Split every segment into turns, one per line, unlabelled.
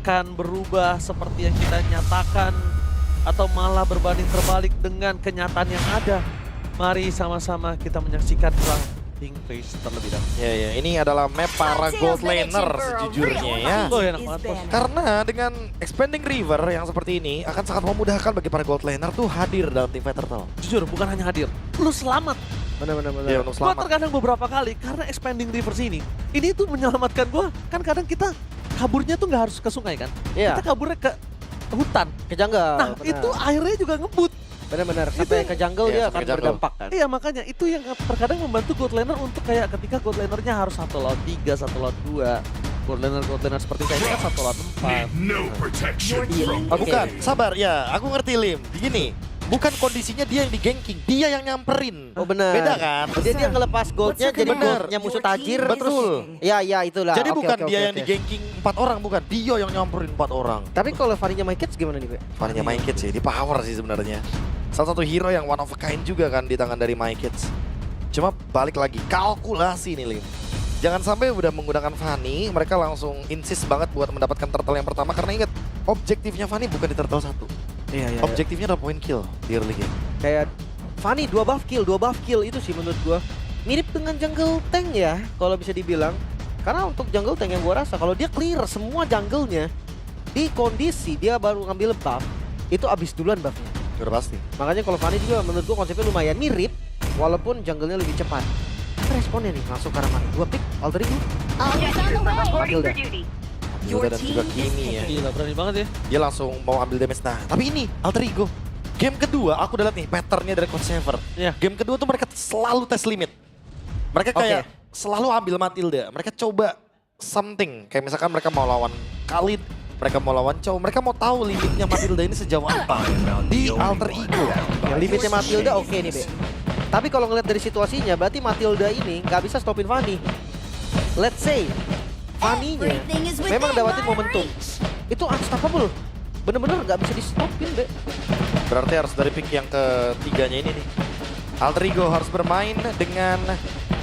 akan berubah seperti yang kita nyatakan atau malah berbanding terbalik dengan kenyataan yang ada. Mari sama-sama kita menyaksikan Pink Face terlebih dahulu.
Ya, ini adalah map para gold laner sejujurnya ya.
Oh, enak banget, Bos.
Karena dengan expanding river yang seperti ini akan sangat memudahkan bagi para gold laner tuh hadir dalam tim fight turtle.
Jujur, bukan hanya hadir, lu selamat.
Benar.
Ya, untuk
Gua
selamat.
terkadang beberapa kali karena expanding rivers ini tuh menyelamatkan gua. Kan kadang kita kaburnya tuh nggak harus ke sungai kan?
Iya.
Kita kaburnya ke hutan.
Ke jungle.
Nah,
benar.
itu airnya juga ngebut.
Benar-benar.
Itu
Sampai
yang-
ke jungle
Iya,
dia
sampai
akan
ke jungle.
berdampak kan.
Iya, makanya itu yang terkadang membantu gold laner untuk kayak ketika gold lanernya harus 1 lawan 3, 1 lawan 2. Gold laner seperti saya ini kan 1 lawan 4.
No protection from
Oh, bukan, sabar ya, aku ngerti Lim. Gini, bukan kondisinya dia yang di-ganking, dia yang nyamperin.
Oh benar.
Beda kan?
Dia ngelepas goldnya jadi
Bener.
goldnya musuh tajir.
Betul.
Ya itulah.
Jadi
Oke,
bukan
oke,
dia
oke,
yang
oke.
di-ganking 4 orang, bukan. Dia yang nyamperin 4 orang.
Tapi kalau Vaninya My Kids gimana nih, Be?
Fannya My Kids sih, di power sih sebenarnya. Salah satu hero yang one of a kind juga kan di tangan dari My Kids. Cuma balik lagi, kalkulasi nih Lim. Jangan sampai udah menggunakan Fanny, mereka langsung insist banget buat mendapatkan turtle yang pertama. Karena ingat, objektifnya Fanny bukan di turtle 1.
Iya.
Objektifnya adalah point kill di early game.
Kayak Fanny 2 buff kill itu sih menurut gua. Mirip dengan jungle tank ya kalau bisa dibilang. Karena untuk jungle tank yang gua rasa kalau dia clear semua jungle-nya di kondisi dia baru ngambil buff, itu abis duluan buffnya.
Udah pasti.
Makanya kalau Fanny juga menurut gua konsepnya lumayan mirip walaupun jungle-nya lebih cepat. Responnya nih langsung ke arah mana? Gua pick alter ego. Matilda.
Hilda dan juga Kimi ya.
Gila, berani banget ya.
Dia langsung mau ambil damage. Nah, tapi ini alter ego. Game kedua aku udah liat nih patternnya dari Coach Sever.
Iya.
Game kedua tuh mereka selalu tes limit. Mereka kayak selalu ambil Matilda. Mereka coba something. Kayak misalkan mereka mau lawan Khalid, mereka mau lawan Chow, mereka mau tahu limitnya Matilda ini sejauh apa di alter ego.
Ya, limitnya Matilda oke nih, Be. Tapi kalau ngeliat dari situasinya, berarti Matilda ini nggak bisa stopin Fanny. Let's say, Fanny-nya memang dapatin momentum. Itu unstoppable. Bener-bener nggak bisa di stopin, Be.
Berarti harus dari pick yang ketiganya ini nih. Alter ego harus bermain dengan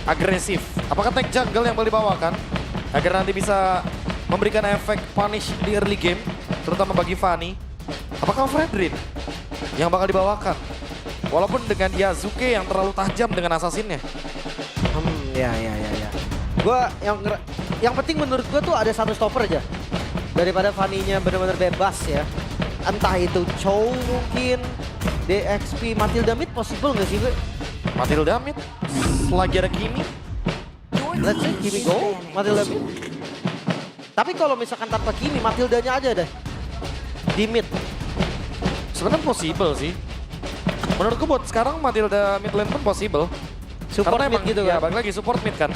agresif. Apakah tank jungle yang boleh dibawakan agar nanti bisa memberikan efek punish di early game, terutama bagi Fanny? Apakah Fredrin yang bakal dibawakan? Walaupun dengan Yazuke yang terlalu tajam dengan assassinnya.
Ya. Gua yang penting menurut gua tuh ada satu stopper aja. Daripada Fanny-nya bener-bener bebas ya. Entah itu Chow mungkin, DXP, Matilda mid possible nggak sih, Be?
Matilda mid, lagi ada Kimi.
Let's say Kimi go, Matilda mid. Tapi kalau misalkan tanpa Kimi, Matildanya aja deh. Di mid.
Sebenarnya possible sih. Menurutku buat sekarang Matilda mid lane pun possible.
Support
Karena
mid
emang,
gitu
ya,
kan.
balik lagi support mid kan.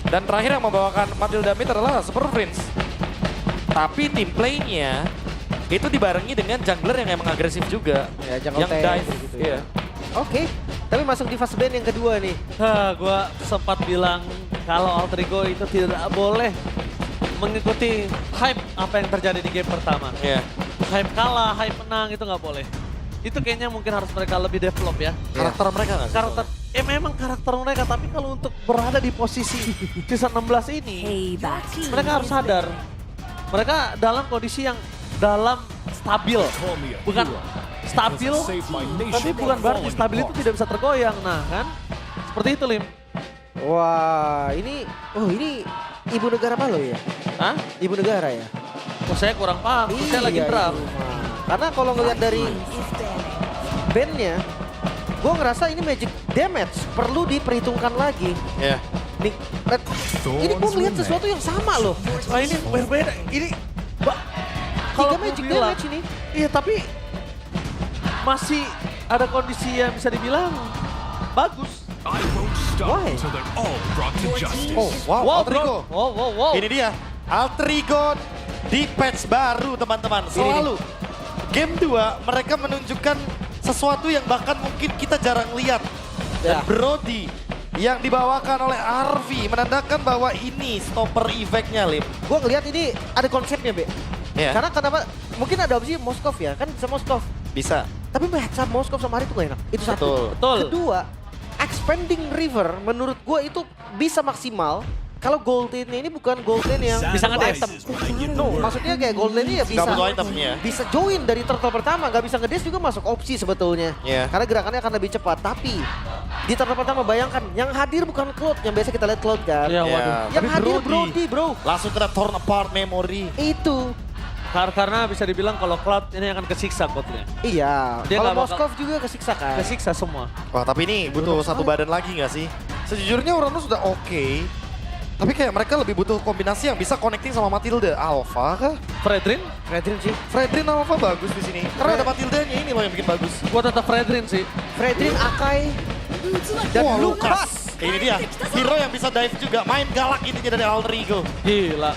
Dan terakhir yang membawakan Matilda mid adalah Super Prince. Tapi tim play-nya itu dibarengi dengan jungler yang emang agresif juga.
Ya, jungle
yang
tank
dive.
gitu
Iya.
ya. Oke, tapi masuk di fast band yang kedua nih.
Gua sempat bilang kalau alter ego itu tidak boleh mengikuti hype apa yang terjadi di game pertama.
Iya.
Hype kalah, hype menang itu nggak boleh. Itu kayaknya mungkin harus mereka lebih develop ya.
Karakter mereka nggak sih?
Karakter, memang karakter mereka, tapi kalau untuk berada di posisi season 16 ini, mereka harus sadar. Mereka dalam kondisi yang stabil. Bukan stabil, tapi bukan berarti stabil itu tidak bisa tergoyang. Nah kan, seperti itu Lim.
Wah, ini ibu negara apa lo ya?
Hah?
Ibu negara ya?
Oh, saya kurang paham, saya lagi draft.
itu mah. Karena kalau ngelihat dari bandnya, gue ngerasa ini magic damage perlu diperhitungkan lagi.
Iya.
Nih, ini gue melihat sesuatu yang sama loh.
Oh, ini berbeda. Ini,
Tiga
gua
magic
bilang,
damage ini.
Iya, tapi masih ada kondisi yang bisa dibilang bagus.
I won't stop
Why?
until they're all brought to justice.
Oh, wow, Alter Ego.
Wow.
Ini dia, Alter Ego di patch baru teman-teman. Selalu game 2 mereka menunjukkan sesuatu yang bahkan mungkin kita jarang lihat. Dan
Ya.
Brody yang dibawakan oleh Arvi menandakan bahwa ini stopper efeknya, Lim.
Gue ngelihat ini ada konsepnya, Be.
Iya.
Karena kenapa? Mungkin ada opsi Moskov ya, kan bisa Moskov.
Bisa.
Tapi matchup Moskov sama Ari itu gak enak. Itu satu.
Betul.
Kedua, expanding river menurut gue itu bisa maksimal kalau gold lane ini bukan gold lane yang
Bisa
butuh
nge-dash.
item. No, maksudnya kayak gold lane ini ya bisa.
Nggak butuh itemnya.
Bisa join dari turtle pertama, nggak bisa ngedash juga masuk opsi sebetulnya.
Iya.
Karena gerakannya akan lebih cepat. Tapi di turtle pertama bayangkan, yang hadir bukan Cloud, yang biasa kita lihat Cloud kan.
Iya, waduh.
Yang
Tapi
hadir Brody, bro.
Langsung kena torn apart memory.
Itu.
Karena bisa dibilang kalau Cloud ini akan kesiksa Cloud-nya.
Iya.
Dia
Kalau
nggak bakal-
Moskov juga kesiksa kan.
Kesiksa semua.
Wah tapi ini butuh satu badan lagi nggak sih? Sejujurnya Uranus sudah oke. Tapi kayak mereka lebih butuh kombinasi yang bisa connecting sama Matilda. Alpha kah?
Fredrin?
Fredrin sih.
Fredrin Alpha bagus di sini. Karena ada Matildanya ini loh yang bikin bagus.
Gua tetap Fredrin sih.
Fredrin, Akai, dan
Wah,
Lucas.
Ini dia, hero yang bisa dive juga. Main galak intinya dari Alter Ego.
Gila.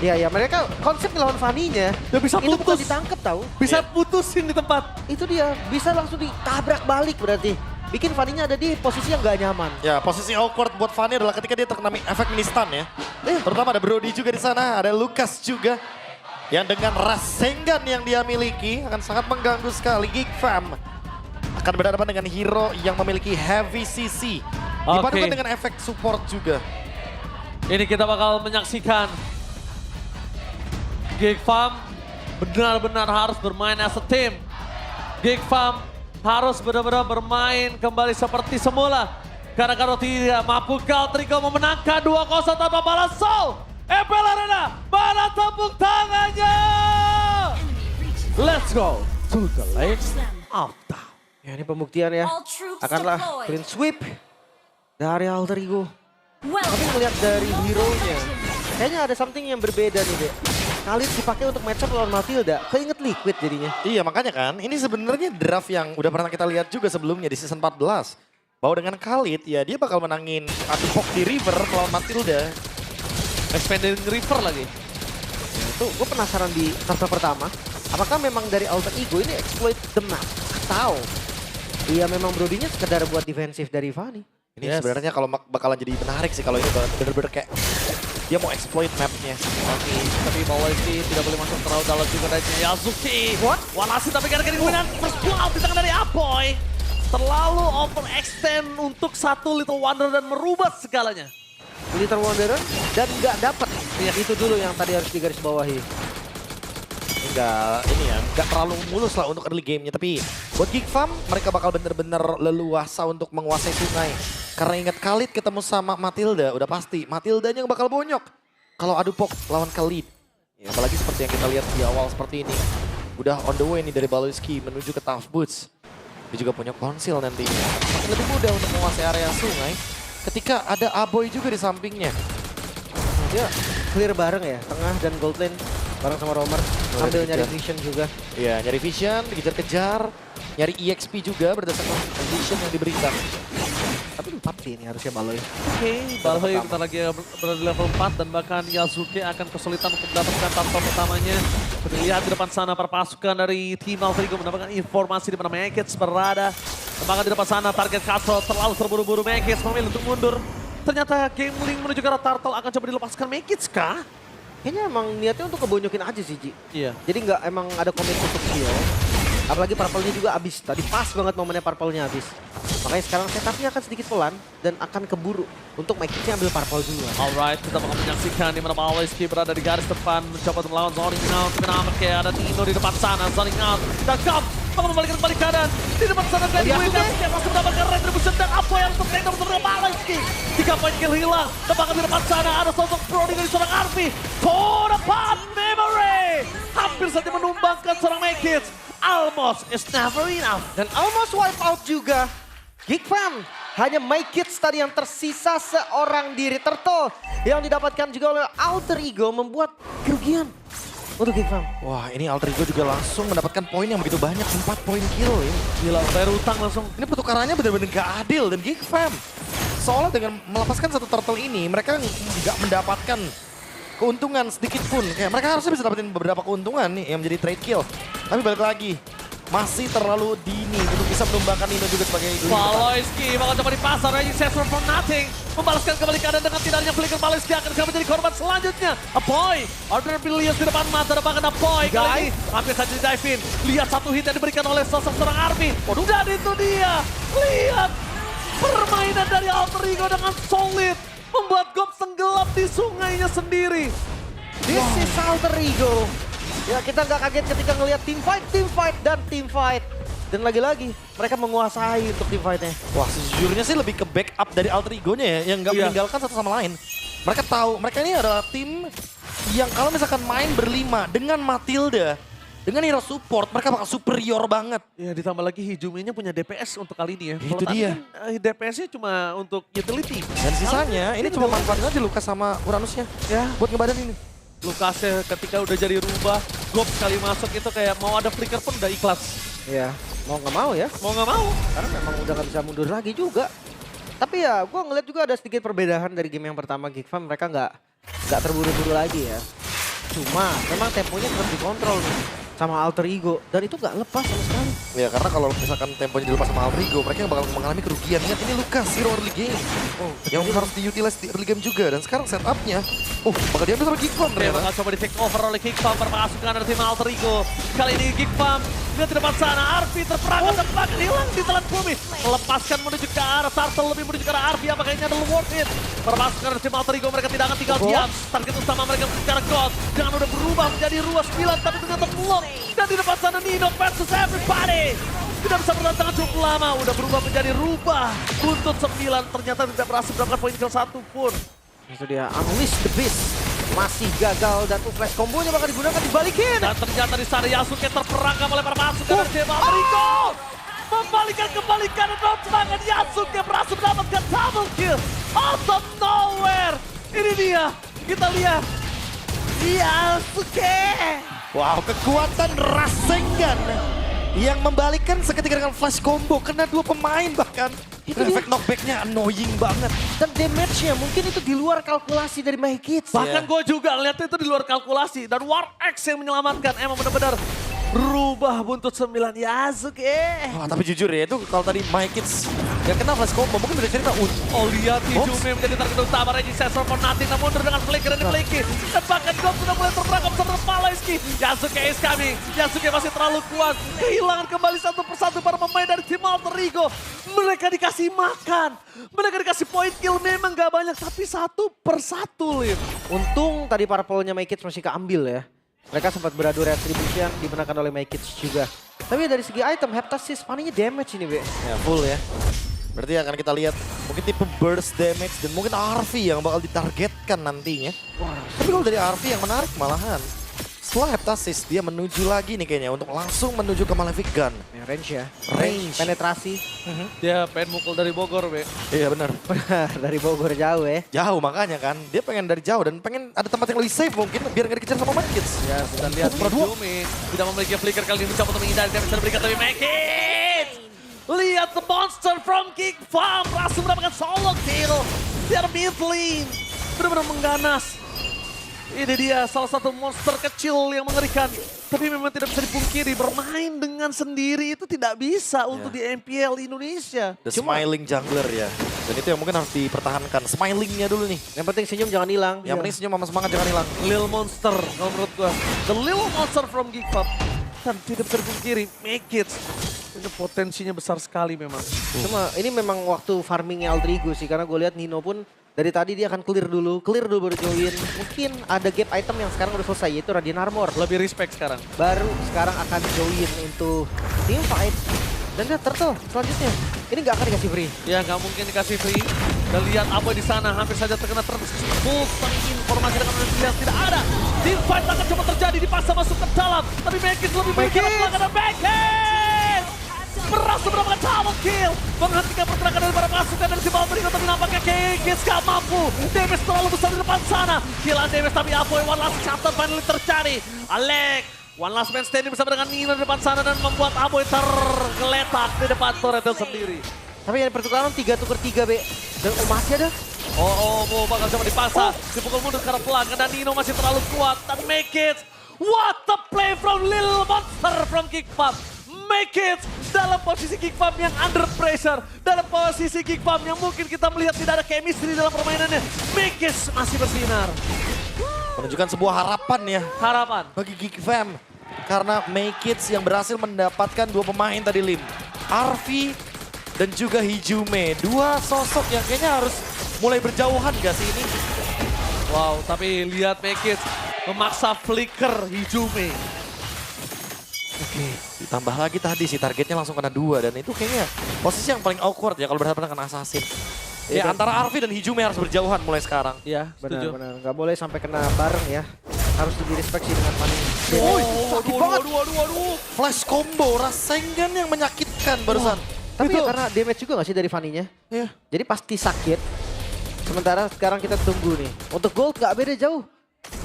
Iya, ya mereka konsep lawan Fanny-nya.
Dia bisa
itu bukan
putus.
ditangkap tahu.
Bisa
Iya.
putusin di tempat.
Itu dia, bisa langsung ditabrak balik berarti. Bikin Fanny-nya ada di posisi yang gak nyaman.
Ya, posisi awkward buat Fanny adalah ketika dia terkena efek mini stun ya. Terutama ada Brody juga di sana, ada Lucas juga. Yang dengan Rasengan yang dia miliki akan sangat mengganggu sekali. Geek Fam akan berhadapan dengan hero yang memiliki heavy CC. Dipadukan
Oke.
dengan efek support juga.
Ini kita bakal menyaksikan Geek Farm benar-benar harus bermain as a team. Geek Farm harus benar-benar bermain kembali seperti semula. Karena kalau tidak mampu Alter Ego memenangkan 2-0 tanpa balas Soul. FPL Arena, mana tepuk tangannya? Let's go to the lane of town.
Ya ini pembuktian ya. Akanlah clean sweep dari Alter Ego. Tapi ngeliat dari hero-nya, kayaknya ada something yang berbeda nih, Dek. Khalid dipakai untuk match up lawan Matilda, keinget Liquid jadinya.
Iya makanya kan, ini sebenarnya draft yang udah pernah kita lihat juga sebelumnya di season 14. Bahwa dengan Khalid ya dia bakal menangin Adupok di River melawan Matilda.
Expanding River lagi.
Tuh, gue penasaran di kartu pertama, apakah memang dari Alter Ego ini exploit the map? Atau iya memang Brody-nya sekedar buat defensif dari Fanny?
Ini sebenarnya kalau bakalan jadi menarik sih kalau ini bener-bener kayak dia mau exploit mapnya.
Oke, tapi Bawalski tidak boleh masuk terlalu dalam juga dari Yazuki.
What?
Walasi tapi gara-gara dominan first blood di tangan dari Apoy. Terlalu overextend untuk satu Little Wonder dan merubah segalanya.
Little Wanderer dan nggak dapat. Ya, itu dulu yang tadi harus digarisbawahi.
Enggak, ini ya, enggak terlalu mulus lah untuk early game-nya. Tapi buat Geek Farm, mereka bakal bener-bener leluasa untuk menguasai sungai. Karena ingat Khalid ketemu sama Matilda, udah pasti Matildanya yang bakal bonyok. Kalau Adupok lawan Khalid. Ya, apalagi seperti yang kita lihat di awal seperti ini. Udah on the way nih dari Baloiski menuju ke Tough Boots. Dia juga punya konsil nantinya. Makin lebih mudah untuk menguasai area sungai. Ketika ada Aboy juga di sampingnya.
Dia clear bareng ya, tengah dan gold lane bareng sama Romer. Sambil nyari vision juga.
Iya, nyari vision, dikejar-kejar. Nyari EXP juga berdasarkan vision yang diberikan.
Tapi 4 sih ini harusnya Baloy.
Oke, Balhoy bentar lagi berada di level 4 dan bahkan Yazuki akan kesulitan untuk mendapatkan tampil pertamanya. Seperti lihat di depan sana para pasukan dari tim Alter Ego mendapatkan informasi di mana Mankits berada. Dan bahkan di depan sana target Cutthroat terlalu terburu-buru, Mankits memilih untuk mundur. Ternyata Game Link menuju ke arah Turtle akan coba dilepaskan Mankits kah?
Kayaknya emang niatnya untuk ngebonyokin aja sih, Ji.
Iya.
Jadi nggak emang ada komit untuk kill. Apalagi purple-nya juga habis. Tadi pas banget momennya purple-nya habis. Makanya sekarang setupnya akan sedikit pelan dan akan keburu untuk Mankitsnya ambil purple dulu.
Alright, kita bakal menyaksikan di mana Bawalski berada di garis depan mencoba untuk melawan Zoning Out. Tapi kayak ada Tino di depan sana, Zoning Out. Dan Cup bakal membalikkan kembali kanan. Di depan sana Glenn Win dan Skip masih mendapatkan retribution dan apa yang untuk Takedown untuk Bawalski. 3 poin kill hilang. Dan bahkan di depan sana ada sosok Brody dari seorang Arvi. For the Pot Memory. Hampir saja menumbangkan seorang Mankits. Almost is never enough.
Dan almost wipe out juga. Geek Fam hanya Mankits tadi yang tersisa seorang diri. Turtle yang didapatkan juga oleh Alter Ego membuat kerugian untuk Geek Fam.
Wah, ini Alter Ego juga langsung mendapatkan poin yang begitu banyak, 4 poin kill ya.
Gila, bayar utang langsung.
Ini pertukarannya benar-benar gak adil dan Geek Fam. Seolah dengan melepaskan satu turtle ini, mereka nggak mendapatkan keuntungan sedikit pun. Kayak mereka harusnya bisa dapetin beberapa keuntungan nih yang menjadi trade kill. Tapi balik lagi, masih terlalu dini untuk bisa menumbangkan Nino juga sebagai
Baloiski bakal coba dipasar, Raging Session for nothing. Membalaskan kembali keadaan dengan tidak hanya flicker Baloiski akan menjadi korban selanjutnya. Apoy, Order Bilius di depan mata, dan bahkan Apoy kali ini hampir saja di dive in. Lihat satu hit yang diberikan oleh sosok seorang Army. Dan itu dia, lihat permainan dari Alter Ego dengan solid. membuat Gops tenggelam di sungainya sendiri.
This is Alter Ego. Ya kita nggak kaget ketika ngelihat team fight. Dan lagi-lagi mereka menguasai untuk team fight-nya.
Wah, sejujurnya sih lebih ke backup dari Alter Ego-nya ya, yang nggak
Iya.
meninggalkan satu sama lain. Mereka tahu, mereka ini adalah tim yang kalau misalkan main berlima dengan Matilda, dengan hero support, mereka bakal superior banget.
Ya ditambah lagi Hijume-nya punya DPS untuk kali ini ya.
Itu
Kalau tadi
dia.
kan, DPS-nya cuma untuk utility.
Dan sisanya, ini cuma manfaatin aja Lukas sama Uranusnya.
Ya.
Buat ngebadan ini.
Lukasnya ketika udah jadi rubah, Gops sekali masuk itu kayak mau ada flicker pun udah ikhlas.
Iya, mau nggak mau ya.
Mau nggak mau.
Karena memang udah nggak bisa mundur lagi juga. Tapi ya gue ngeliat juga ada sedikit perbedaan dari game yang pertama Geek Fam. Mereka nggak terburu-buru lagi ya. Cuma memang temponya tetap dikontrol nih sama Alter Ego. Dan itu nggak lepas sama sekali.
Ya karena kalau misalkan temponya dilepas sama Alter Ego, mereka bakal mengalami kerugian. Ingat ini Lukas, hero early game. Yang harus diutilize di early game juga. Dan sekarang setupnya, bakal diambil sama Geek Fam
Oke,
ternyata.
bakal coba di take over oleh Geek Fam perpasukan dari tim Alter Ego. Kali ini Geek Fam lihat di depan sana, Arfi terperangkap dan bahkan hilang di telan bumi. Melepaskan menuju ke arah Turtle, lebih menuju ke arah Arfi, apakah ini adalah worth it? Perpasukan dari tim Alter Ego, mereka tidak akan tinggal diam. Target utama mereka secara God, jangan udah berubah menjadi Ruas 9, tapi ternyata belum. Dan di depan sana Nino versus everybody. Tidak bisa bertahan tangan cukup lama, udah berubah menjadi rubah. Buntut 9, ternyata tidak berhasil mendapatkan poin kill satu pun.
Itu dia, Unleash the Beast. Masih gagal dan flash combonya bakal digunakan dibalikin.
Dan ternyata di sana Yasuke terperangkap oleh para pasukan dari tim Alter Ego. Kembalikan dan semangat Yasuke berhasil mendapatkan double kill. Out of nowhere. Ini dia, kita lihat. Yasuke.
Wow, kekuatan Rasengan yang membalikkan seketika dengan flash combo. Kena dua pemain bahkan.
Itu
Dan
dia.
efek knockback-nya annoying banget.
Dan damage-nya mungkin itu di luar kalkulasi dari My Kids.
Bahkan gue juga lihat itu di luar kalkulasi. Dan War X yang menyelamatkan. Emang benar-benar rubah buntut 9 Yasuke.
Wah, tapi jujur ya, itu kalau tadi My Kids gak kena flash combo, mungkin bisa cerita
Oh lihat Hijume menjadi target utama Reggie Sensor for nothing. Namun mundur dengan flicker dan dimiliki. Dan bahkan Gops sudah mulai terperangkap serta Palaiski. Yasuke is coming. Yasuke masih terlalu kuat. Kehilangan kembali satu persatu para pemain dari tim Alter Ego. Mereka dikasih makan. Mereka dikasih point kill memang gak banyak. Tapi satu persatu Lim.
Untung tadi para pole-nya My Kids masih keambil ya. Mereka sempat beradu retribution dimenangkan oleh My Kids juga. Tapi dari segi item, Heptasis Fanny-nya damage ini, Be.
ya full ya. Berarti akan kita lihat mungkin tipe burst damage dan mungkin RV yang bakal ditargetkan nantinya. Tapi kalau dari RV yang menarik malahan. Setelah Heptasis dia menuju lagi nih kayaknya untuk langsung menuju ke Malefic Gun.
Ya, range ya.
Range.
Penetrasi.
Dia pengen mukul dari Bogor, Be.
Iya benar.
Dari Bogor jauh ya.
Jauh makanya kan. Dia pengen dari jauh dan pengen ada tempat yang lebih safe mungkin biar nggak dikejar sama My Kids.
Ya, dan lihat Hijume tidak memiliki flicker kali ini mencoba untuk menghindari damage yang diberikan tapi make it. Lihat the monster from Geek Fam berhasil mendapatkan solo kill. Dia mid lane. Benar-benar mengganas. Ini dia salah satu monster kecil yang mengerikan. Tapi memang tidak bisa dipungkiri bermain dengan sendiri itu tidak bisa untuk di MPL Indonesia.
The smiling jungler ya. Dan itu yang mungkin harus dipertahankan. Smilingnya dulu nih.
Yang penting senyum jangan hilang.
Yang penting senyum sama semangat jangan hilang.
Lil Monster kalau menurut gua. The Lil Monster from Geek Fam. Dan tidak bisa dipungkiri, make it. Ini potensinya besar sekali memang.
Cuma ini memang waktu farmingnya Alter Ego sih. Karena gue lihat Nino pun dari tadi dia akan clear dulu baru join. Mungkin ada gap item yang sekarang udah selesai yaitu Radiant Armor.
Lebih respect sekarang.
Baru sekarang akan join into team fight. Dan lihat Turtle selanjutnya. Ini nggak akan dikasih free.
Ya nggak mungkin dikasih free. Dan lihat Aboy di sana hampir saja terkena tersebut. Informasi dengan lihat tidak ada. Team fight akan coba terjadi dipaksa masuk ke dalam. Tapi Megis lebih baik karena pelanggaran Megis. Berhasil mendapatkan double kill. Menghentikan pergerakan dari para pasukan dari tim Alter Ego. Tapi nampaknya Megis gak mampu. Damage terlalu besar di depan sana. Killan damage tapi Aboy one last chapter finally terjadi. Alek. One last man standing bersama dengan Nino di depan sana dan membuat Aboy tergeletak di depan turretnya sendiri.
Tapi yang pertukaran 3 tuker 3 B. Dan masih ada.
Oh, bakal coba dipaksa. Dipukul mundur karena pelanggan dan Nino masih terlalu kuat. Dan make it. What a play from Lil Monster from Geek Fam. Make it dalam posisi Geek Fam yang under pressure. Dalam posisi Geek Fam yang mungkin kita melihat tidak ada chemistry dalam permainannya. Make it masih bersinar.
Menunjukkan sebuah harapan ya
Harapan.
bagi Geek Fam. Karena May Kids yang berhasil mendapatkan dua pemain tadi Lim. Arfi dan juga Hijume. Dua sosok yang kayaknya harus mulai berjauhan gak sih ini?
Wow, tapi lihat Mekis memaksa flicker Hijume.
Oke, ditambah lagi tadi sih targetnya langsung kena 2 dan itu kayaknya posisi yang paling awkward ya kalau berhadapan dengan Assassin. Ya antara Arvi dan Hijume harus berjauhan mulai sekarang.
Iya, setuju.
Benar-benar, nggak boleh sampai kena bareng ya. Harus lebih respect sih dengan Fanny.
Sakit banget. Aduh. Flash combo Rasengan yang menyakitkan barusan.
Tapi ya karena damage juga nggak sih dari Fanny-nya?
Iya.
Jadi pasti sakit. Sementara sekarang kita tunggu nih. Untuk Gold nggak beda jauh.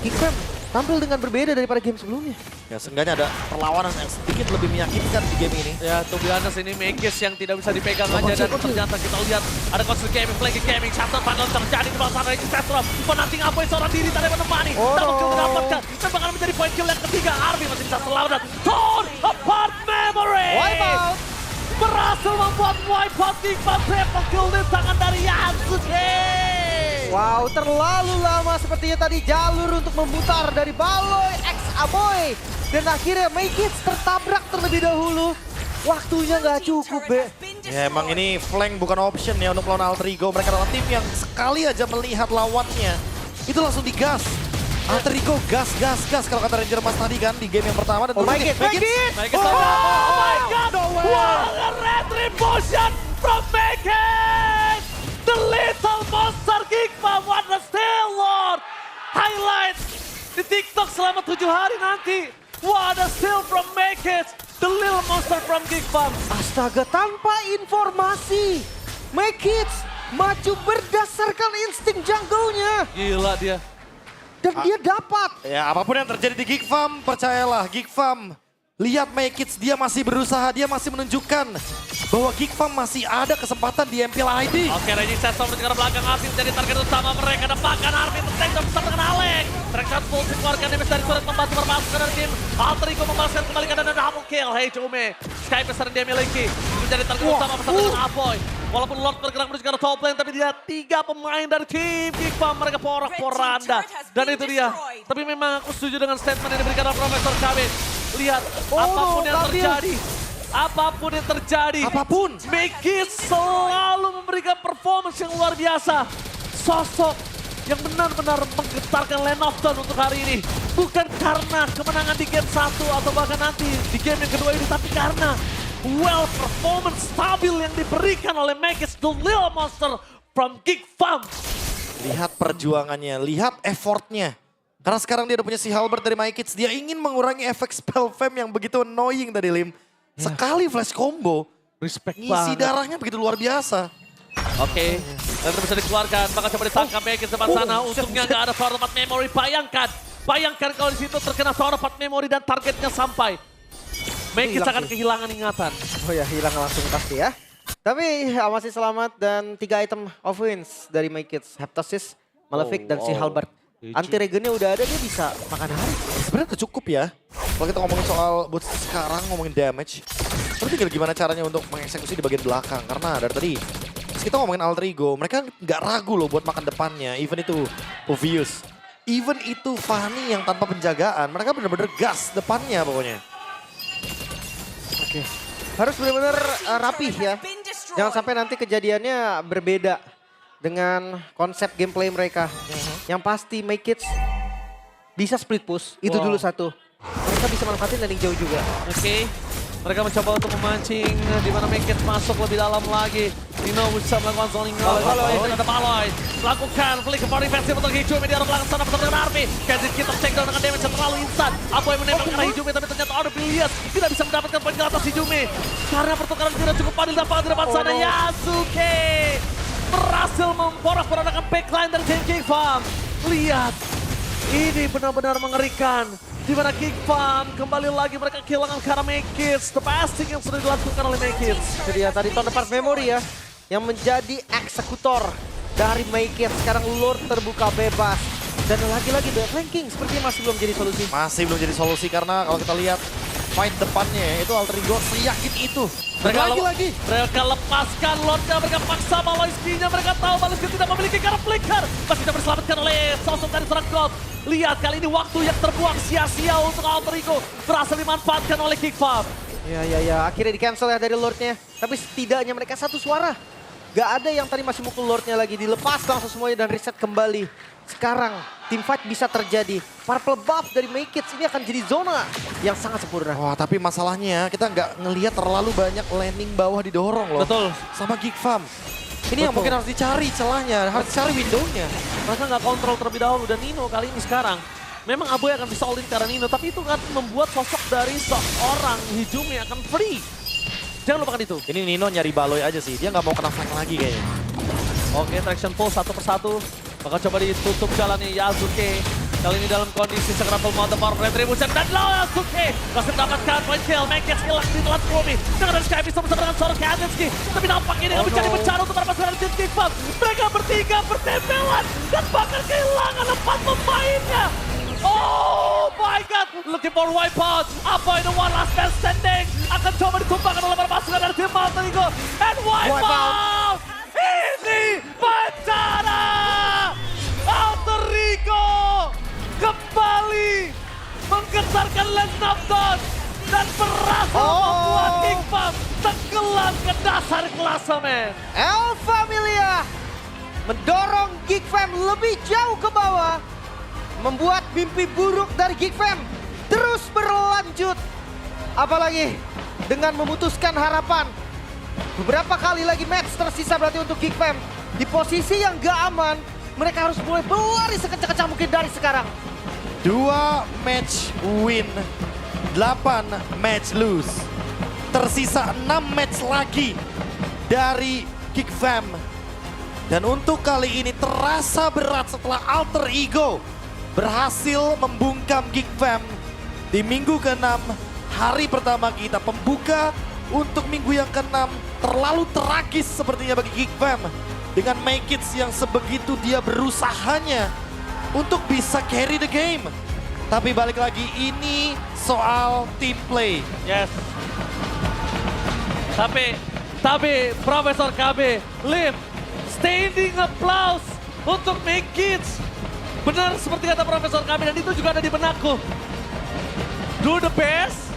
Geekfam tampil dengan berbeda daripada game sebelumnya.
Ya seenggaknya ada perlawanan yang sedikit lebih meyakinkan di game ini.
Ya, to be honest ini Mekis yang tidak bisa dipegang aja dan ternyata kita lihat ada Konsul Gaming, Flanky Gaming, Shutter Panel terjadi di bawah sana dari Setrum. Penanting apa yang seorang diri tadi menemani. Double kill mendapatkan dan bakal menjadi point kill yang ketiga. Arvi masih bisa selamat. Torn apart memory.
Wipeout.
Berhasil membuat wipeout Geekfam triple kill di tangan dari Yasuke.
Wow, terlalu lama sepertinya tadi jalur untuk memutar dari Baloy X Aboy. Dan akhirnya Mekis tertabrak terlebih dahulu. Waktunya nggak cukup, Be.
Ya emang ini flank bukan option ya untuk lawan Alter Ego. Mereka adalah tim yang sekali aja melihat lawannya, itu langsung digas. Alter Ego gas kalau kata Ranger Mas tadi kan di game yang pertama. Dan
Mekis!
Oh my god! What a retribution from Mekis! The little monster Geekfam, what a steal, Lord! Highlights di TikTok selama 7 hari nanti. What a steal from Mekis! The little monster from Geekfam.
Astaga, tanpa informasi. Mekis maju berdasarkan insting jungle-nya.
Gila dia.
Dan dia dapat.
Ya apapun yang terjadi di Geekfam, percayalah Geekfam. Lihat Mekis, dia masih berusaha, dia masih menunjukkan bahwa Geekfam masih ada kesempatan di MPL ID.
Oke, Raging Sandstorm di belakang Arvin jadi target utama mereka. Depankan Arvin, tank dan besar dengan Alek. Trackshot full dikeluarkan damage dari turret membantu bermasuk dari tim. Alter Ego membalaskan kembali ke double kill. Hey Hijume, Sky besar yang dia miliki. Menjadi target utama bersama dengan Apoy. Walaupun Lord bergerak menuju ke arah top lane, tapi dia 3 pemain dari tim Geekfam. Mereka porak-poranda. Dan itu dia. Tapi memang aku setuju dengan statement yang diberikan oleh Profesor KB. Lihat, apapun yang terjadi. Apapun yang terjadi. Mekis selalu memberikan performance yang luar biasa. Sosok yang benar-benar menggetarkan Land of Dawn untuk hari ini. Bukan karena kemenangan di game 1 atau bahkan nanti di game yang kedua ini. Tapi karena performance stabil yang diberikan oleh Mekis, the little monster from Geekfam.
Lihat perjuangannya, lihat effortnya. Karena sekarang dia udah punya si Halberd dari MyKids. Dia ingin mengurangi efek spell fam yang begitu annoying tadi, Lim. Sekali flash combo,
Respect
ngisi
banget.
darahnya begitu luar biasa.
Oke, dan bisa dikeluarkan. Bakal coba ditangkap Mekis depan sana. Untungnya nggak ada Tower of Memory. Bayangkan kalau di situ terkena Tower of Memory dan targetnya sampai. Mekis akan kehilangan ingatan.
Oh ya, hilang langsung pasti ya. Tapi masih selamat dan 3 item of wins dari Mekis. Heptasis, Malefic, dan si Halberd. Anti-regennya udah ada, dia bisa makan hari.
Sebenarnya udah cukup ya. Kalau kita ngomongin soal buat sekarang, ngomongin damage. Tapi tinggal gimana caranya untuk mengeksekusi di bagian belakang. Karena dari tadi, kita ngomongin Alter Ego, mereka nggak ragu loh buat makan depannya. Even itu Obvious. Even itu Fanny yang tanpa penjagaan, mereka bener-bener gas depannya pokoknya.
Oke. Harus benar-benar rapih ya. Jangan sampai nanti kejadiannya berbeda dengan konsep gameplay mereka. Yang pasti Mekis bisa split push, itu dulu satu. Mereka bisa manfaatin landing jauh juga.
Oke, mereka mencoba untuk memancing di mana Mekis masuk lebih dalam lagi. Dino bisa melakukan zoning Baloy dan ada Baloy. Lakukan flick ke party defensif untuk Hijume di arah belakang sana bersama dengan Arvi. Kenzie kita take down dengan damage yang terlalu instan. Apa yang menembak ke arah Hijume tapi ternyata Orbilius tidak bisa mendapatkan poin ke atas Hijume. Karena pertukaran tidak cukup adil dapat di depan sana. Yasuke berhasil memporak-porandakan backline dari tim Geekfam. Lihat, ini benar-benar mengerikan. Di mana Geekfam kembali lagi mereka kehilangan karena Mekis. The passing yang sudah dilakukan oleh Mekis.
Jadi ya tadi Town Apart Memory ya, yang menjadi eksekutor dari Mekis. Sekarang Lord terbuka bebas. Dan lagi-lagi the flanking sepertinya masih belum jadi solusi.
Masih belum jadi solusi karena kalau kita lihat fight depannya itu Alter Ego seyakin itu.
Mereka lepaskan Lordnya, mereka paksa Baloyski-nya, mereka tahu Baloyski tidak memiliki karena flicker. Masih tidak diselamatkan oleh sosok dari seorang God. Lihat kali ini waktu yang terbuang sia-sia untuk Alter Ego berhasil dimanfaatkan oleh Geekfam.
Ya, akhirnya di cancel ya dari Lordnya. Tapi setidaknya mereka satu suara. Gak ada yang tadi masih mukul Lordnya lagi, dilepas langsung semuanya dan reset kembali. Sekarang team fight bisa terjadi. Purple buff dari Maykits ini akan jadi zona yang sangat sempurna.
Wah, tapi masalahnya kita nggak ngelihat terlalu banyak landing bawah didorong loh.
Betul.
Sama Geek Farm. Ini yang
Betul.
mungkin harus dicari celahnya, harus dicari window-nya.
Mereka nggak kontrol terlebih dahulu dan Nino kali ini sekarang. Memang Aboy akan bisa all in karena Nino, tapi itu kan membuat sosok dari seorang Hijumi akan free. Jangan lupakan itu.
Ini Nino nyari Baloy aja sih, dia nggak mau kena flank lagi kayaknya.
Oke, traction pull satu persatu. Bakal coba ditutup jalannya Yasuke. Kali ini dalam kondisi segera full mode power retribution. Dan Yasuke masih mendapatkan point kill. Maykits hilang di telan Kumi. Dengan Sky bisa bersama dengan Soro Kandinsky. Tapi nampak ini akan menjadi bencana untuk para pasukan Team Geek Farm. Mereka bertiga bertempelan. Dan bahkan kehilangan 4 pemainnya. Oh my god, looking for wipeout. Apa ini one last man standing. Akan coba ditumpahkan oleh para pasukan dari tim Alter Ego. And wipeout. Ini bencana. Alter Ego kembali menggetarkan Lens Knockdown dan berhasil membuat Geek Farm tenggelam ke dasar klasemen.
El Familia mendorong Geek Fam lebih jauh ke bawah. Membuat mimpi buruk dari Geek Fam terus berlanjut. Apalagi dengan memutuskan harapan. Beberapa kali lagi match tersisa berarti untuk Geek Fam. Di posisi yang gak aman, mereka harus mulai berlari sekencang-kencang mungkin dari sekarang.
2 match win, 8 match lose. Tersisa 6 match lagi dari Geek Fam. Dan untuk kali ini terasa berat setelah Alter Ego berhasil membungkam Geek Fam di minggu ke-6. Hari pertama kita pembuka untuk minggu yang ke-6 terlalu tragis sepertinya bagi Geek Fam. Dengan Maykits yang sebegitu dia berusahanya untuk bisa carry the game. Tapi balik lagi ini soal team play.
Yes. Tapi Profesor KB, Lim, standing applause untuk Maykits. Benar seperti kata Profesor KB dan itu juga ada di benakku. Do the best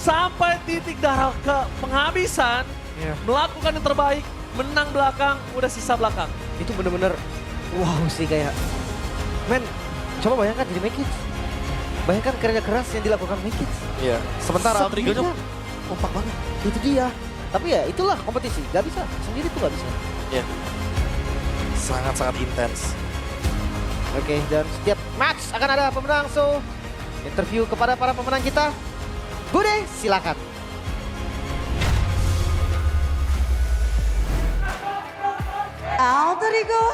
sampai titik darah ke penghabisan, melakukan yang terbaik, menang belakang, udah sisa belakang.
Itu bener-bener wow sih kayak. Men, coba bayangkan jadi Maykits. Bayangkan kerja keras yang dilakukan Maykits.
Iya. Sementara Alter Ego-nya
Sendirian.
kompak banget.
Itu dia. Tapi ya itulah kompetisi. Gak bisa. Sendiri tuh gak bisa.
Iya. Sangat-sangat intens.
Oke, dan setiap match akan ada pemenang. So, interview kepada para pemenang kita. Bude, silakan.
Alter Ego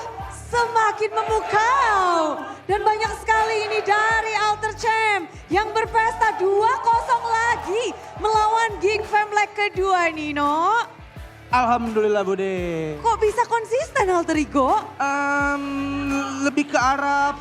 semakin memukau. Dan banyak sekali ini dari Alter Champ yang berpesta 2-0 lagi melawan Geek Fam leg kedua, Nino.
Alhamdulillah Bude.
Kok bisa konsisten Alter Ego?
Lebih ke arah